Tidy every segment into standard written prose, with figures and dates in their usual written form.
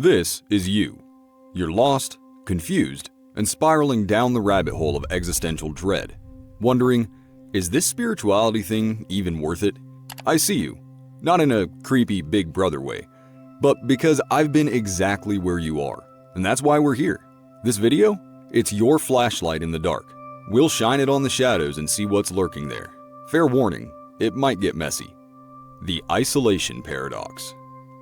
This is you. You're lost, confused, and spiraling down the rabbit hole of existential dread, wondering, is this spirituality thing even worth it? I see you, not in a creepy big brother way, but because I've been exactly where you are, and that's why we're here. This video, it's your flashlight in the dark. We'll shine it on the shadows and see what's lurking there. Fair warning, it might get messy. The isolation paradox.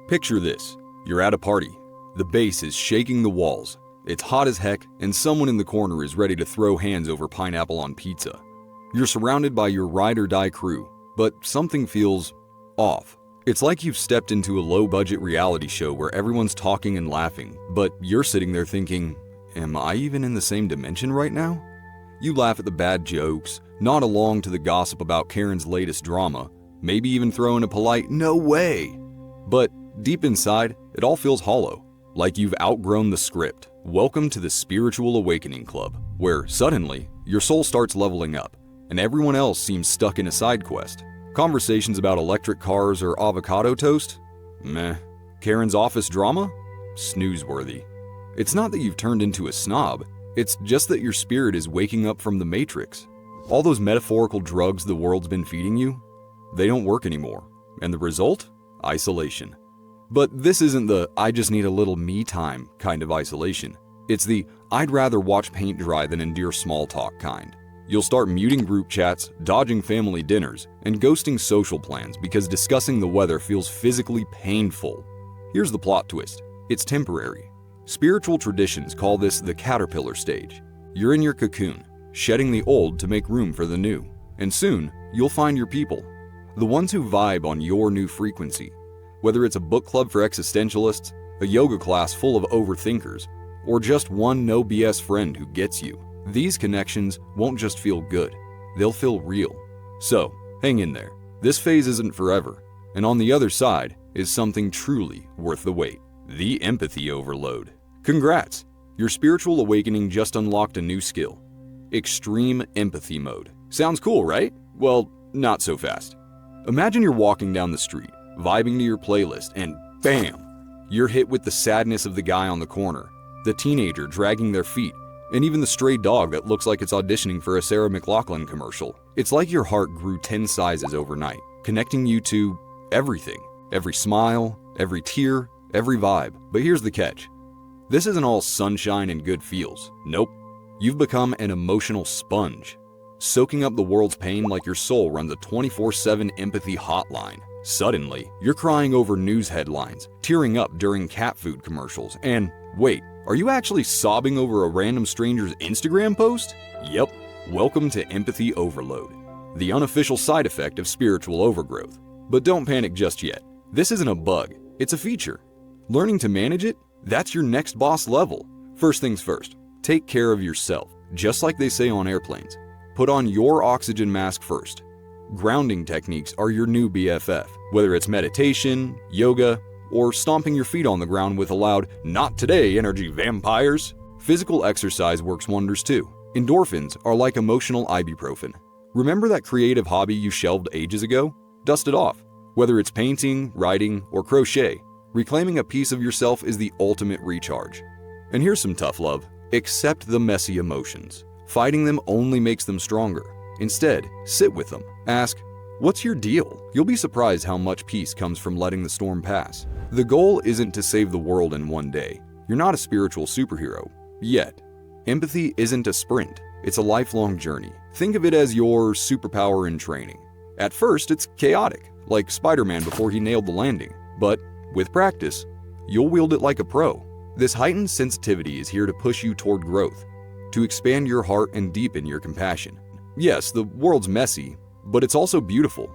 Picture this. You're at a party. The bass is shaking the walls. It's hot as heck, and someone in the corner is ready to throw hands over pineapple on pizza. You're surrounded by your ride-or-die crew, but something feels off. It's like you've stepped into a low-budget reality show where everyone's talking and laughing, but you're sitting there thinking, am I even in the same dimension right now? You laugh at the bad jokes, nod along to the gossip about Karen's latest drama, maybe even throw in a polite, no way! But deep inside, it all feels hollow, like you've outgrown the script. Welcome to the Spiritual Awakening Club, where suddenly, your soul starts leveling up, and everyone else seems stuck in a side quest. Conversations about electric cars or avocado toast? Meh. Karen's office drama? Snoozeworthy. It's not that you've turned into a snob, it's just that your spirit is waking up from the matrix. All those metaphorical drugs the world's been feeding you, they don't work anymore. And the result? Isolation. But this isn't the I just need a little me time kind of isolation. It's the I'd rather watch paint dry than endure small talk kind. You'll start muting group chats, dodging family dinners, and ghosting social plans because discussing the weather feels physically painful. Here's the plot twist. It's temporary. Spiritual traditions call this the caterpillar stage. You're in your cocoon, shedding the old to make room for the new. And soon, you'll find your people. The ones who vibe on your new frequency. Whether it's a book club for existentialists, a yoga class full of overthinkers, or just one no BS friend who gets you, these connections won't just feel good, they'll feel real. So, hang in there. This phase isn't forever, and on the other side is something truly worth the wait. The empathy overload. Congrats! Your spiritual awakening just unlocked a new skill. Extreme empathy mode. Sounds cool, right? Well, not so fast. Imagine you're walking down the street, vibing to your playlist, and bam! You're hit with the sadness of the guy on the corner, the teenager dragging their feet, and even the stray dog that looks like it's auditioning for a Sarah McLachlan commercial. It's like your heart grew 10 sizes overnight, connecting you to everything. Every smile, every tear, every vibe. But here's the catch. This isn't all sunshine and good feels. Nope. You've become an emotional sponge, soaking up the world's pain like your soul runs a 24/7 empathy hotline. Suddenly, you're crying over news headlines, tearing up during cat food commercials, and wait, are you actually sobbing over a random stranger's Instagram post? Yep, welcome to empathy overload, the unofficial side effect of spiritual overgrowth. But don't panic just yet. This isn't a bug, it's a feature. Learning to manage it, that's your next boss level. First things first, take care of yourself, just like they say on airplanes. Put on your oxygen mask first. Grounding techniques are your new BFF, whether it's meditation, yoga, or stomping your feet on the ground with a loud, "Not today, energy vampires." Physical exercise works wonders too. Endorphins are like emotional ibuprofen. Remember that creative hobby you shelved ages ago? Dust it off. Whether it's painting, writing, or crochet, reclaiming a piece of yourself is the ultimate recharge. And here's some tough love. Accept the messy emotions. Fighting them only makes them stronger. Instead, sit with them. Ask, what's your deal? You'll be surprised how much peace comes from letting the storm pass. The goal isn't to save the world in one day. You're not a spiritual superhero. Yet. Empathy isn't a sprint. It's a lifelong journey. Think of it as your superpower in training. At first, it's chaotic, like Spider-Man before he nailed the landing. But with practice, you'll wield it like a pro. This heightened sensitivity is here to push you toward growth, to expand your heart and deepen your compassion. Yes, the world's messy, but it's also beautiful.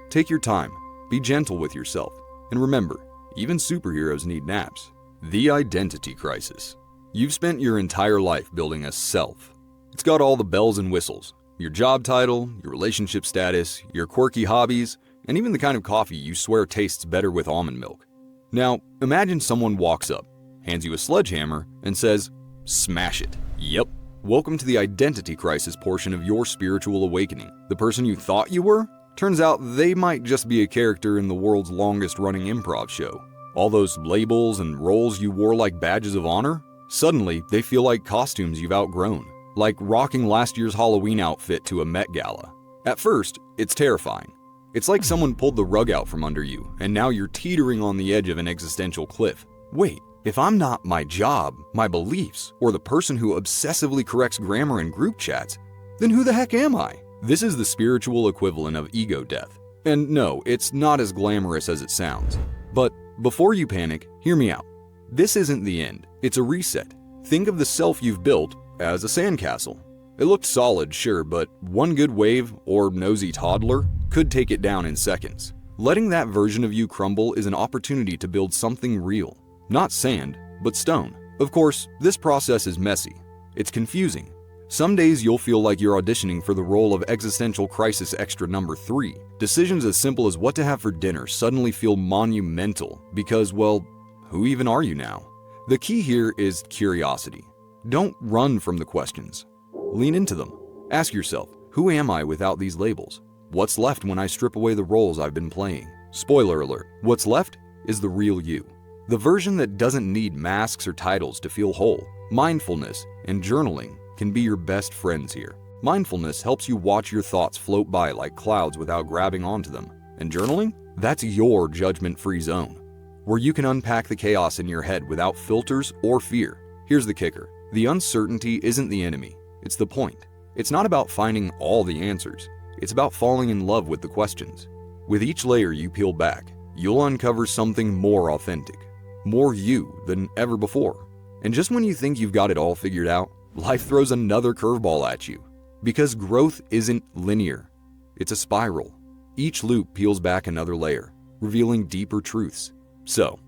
Take your time, be gentle with yourself, and remember, even superheroes need naps. The identity crisis. You've spent your entire life building a self. It's got all the bells and whistles, your job title, your relationship status, your quirky hobbies, and even the kind of coffee you swear tastes better with almond milk. Now, imagine someone walks up, hands you a sledgehammer, and says, "Smash it." Yep. Welcome to the identity crisis portion of your spiritual awakening. The person you thought you were? Turns out they might just be a character in the world's longest running improv show. All those labels and roles you wore like badges of honor? Suddenly, they feel like costumes you've outgrown, like rocking last year's Halloween outfit to a Met Gala. At first, it's terrifying. It's like someone pulled the rug out from under you, and now you're teetering on the edge of an existential cliff. Wait, if I'm not my job, my beliefs, or the person who obsessively corrects grammar in group chats, then who the heck am I? This is the spiritual equivalent of ego death. And no, it's not as glamorous as it sounds. But before you panic, hear me out. This isn't the end, it's a reset. Think of the self you've built as a sandcastle. It looked solid, sure, but one good wave or nosy toddler could take it down in seconds. Letting that version of you crumble is an opportunity to build something real. Not sand, but stone. Of course, this process is messy. It's confusing. Some days you'll feel like you're auditioning for the role of existential crisis extra number 3. Decisions as simple as what to have for dinner suddenly feel monumental because, well, who even are you now? The key here is curiosity. Don't run from the questions. Lean into them. Ask yourself, who am I without these labels? What's left when I strip away the roles I've been playing? Spoiler alert, what's left is the real you. The version that doesn't need masks or titles to feel whole. Mindfulness and journaling can be your best friends here. Mindfulness helps you watch your thoughts float by like clouds without grabbing onto them. And journaling? That's your judgment-free zone, where you can unpack the chaos in your head without filters or fear. Here's the kicker. The uncertainty isn't the enemy. It's the point. It's not about finding all the answers. It's about falling in love with the questions. With each layer you peel back, you'll uncover something more authentic, more you than ever before. And just when you think you've got it all figured out, life throws another curveball at you. Because growth isn't linear. It's a spiral. Each loop peels back another layer, revealing deeper truths. So,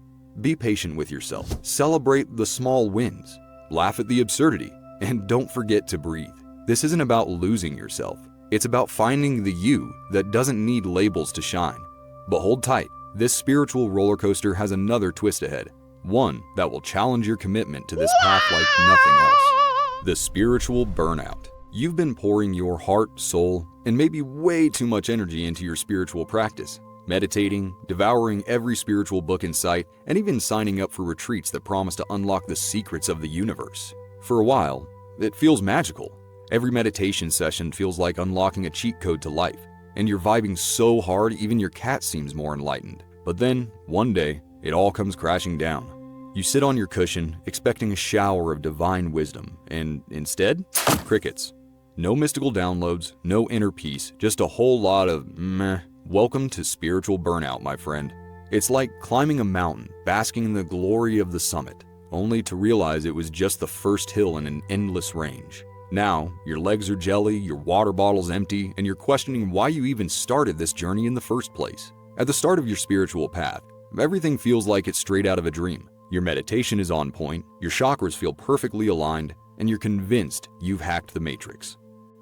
be patient with yourself. Celebrate the small wins. Laugh at the absurdity. And don't forget to breathe. This isn't about losing yourself. It's about finding the you that doesn't need labels to shine. But hold tight. This spiritual roller coaster has another twist ahead. One that will challenge your commitment to this path like nothing else. The spiritual burnout. You've been pouring your heart, soul, and maybe way too much energy into your spiritual practice. Meditating, devouring every spiritual book in sight, and even signing up for retreats that promise to unlock the secrets of the universe. For a while, it feels magical. Every meditation session feels like unlocking a cheat code to life, and you're vibing so hard even your cat seems more enlightened. But then, one day, it all comes crashing down. You sit on your cushion, expecting a shower of divine wisdom, and instead, crickets. No mystical downloads, no inner peace, just a whole lot of meh. Welcome to spiritual burnout, my friend. It's like climbing a mountain, basking in the glory of the summit, only to realize it was just the first hill in an endless range. Now, your legs are jelly, your water bottle's empty, and you're questioning why you even started this journey in the first place. At the start of your spiritual path, everything feels like it's straight out of a dream. Your meditation is on point, your chakras feel perfectly aligned, and you're convinced you've hacked the matrix.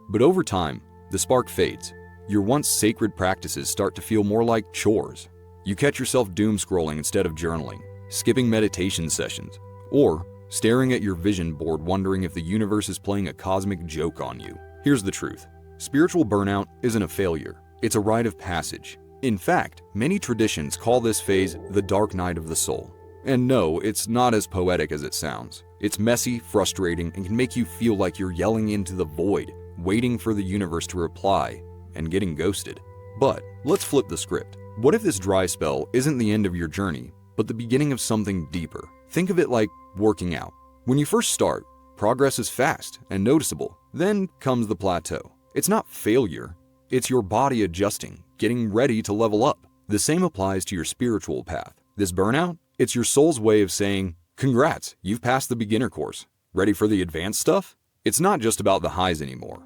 But over time, the spark fades. Your once sacred practices start to feel more like chores. You catch yourself doom scrolling instead of journaling, skipping meditation sessions, or staring at your vision board wondering if the universe is playing a cosmic joke on you. Here's the truth. Spiritual burnout isn't a failure. It's a rite of passage. In fact, many traditions call this phase the dark night of the soul. And no, it's not as poetic as it sounds. It's messy, frustrating, and can make you feel like you're yelling into the void, waiting for the universe to reply, and getting ghosted. But let's flip the script. What if this dry spell isn't the end of your journey, but the beginning of something deeper? Think of it like working out. When you first start, progress is fast and noticeable. Then comes the plateau. It's not failure. It's your body adjusting, getting ready to level up. The same applies to your spiritual path. This burnout? It's your soul's way of saying, congrats, you've passed the beginner course. Ready for the advanced stuff? It's not just about the highs anymore.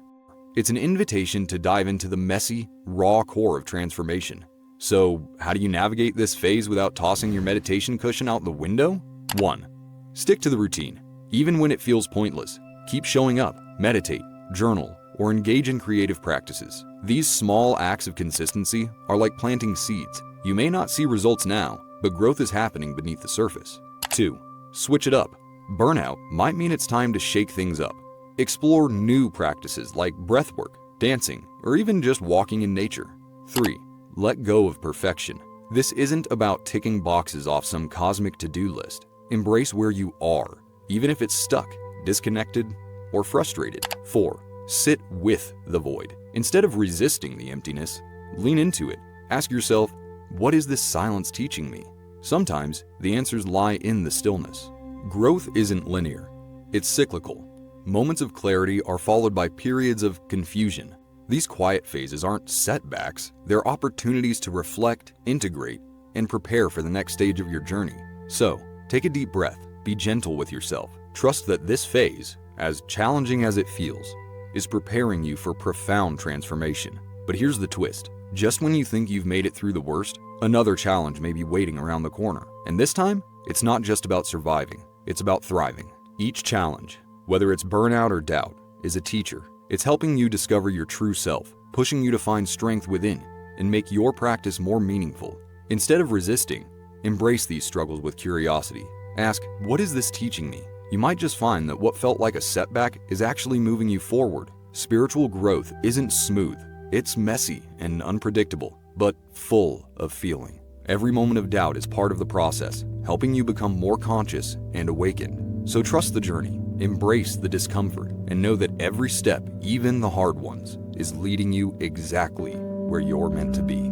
It's an invitation to dive into the messy, raw core of transformation. So, how do you navigate this phase without tossing your meditation cushion out the window? 1. Stick to the routine. Even when it feels pointless, keep showing up, meditate, journal, or engage in creative practices. These small acts of consistency are like planting seeds. You may not see results now, but growth is happening beneath the surface. 2. Switch it up. Burnout might mean it's time to shake things up. Explore new practices like breathwork, dancing, or even just walking in nature. 3. Let go of perfection. This isn't about ticking boxes off some cosmic to-do list. Embrace where you are, even if it's stuck, disconnected, or frustrated. 4. Sit with the void. Instead of resisting the emptiness, lean into it. Ask yourself, what is this silence teaching me? Sometimes the answers lie in the stillness. Growth isn't linear. It's cyclical. Moments of clarity are followed by periods of confusion. These quiet phases aren't setbacks, they're opportunities to reflect, integrate, and prepare for the next stage of your journey. So, take a deep breath, be gentle with yourself. Trust that this phase, as challenging as it feels, is preparing you for profound transformation. But here's the twist. Just when you think you've made it through the worst, another challenge may be waiting around the corner. And this time, it's not just about surviving, it's about thriving. Each challenge, whether it's burnout or doubt, is a teacher. It's helping you discover your true self, pushing you to find strength within, and make your practice more meaningful. Instead of resisting, embrace these struggles with curiosity. Ask, what is this teaching me? You might just find that what felt like a setback is actually moving you forward. Spiritual growth isn't smooth. It's messy and unpredictable, but full of feeling. Every moment of doubt is part of the process, helping you become more conscious and awakened. So trust the journey, embrace the discomfort, and know that every step, even the hard ones, is leading you exactly where you're meant to be.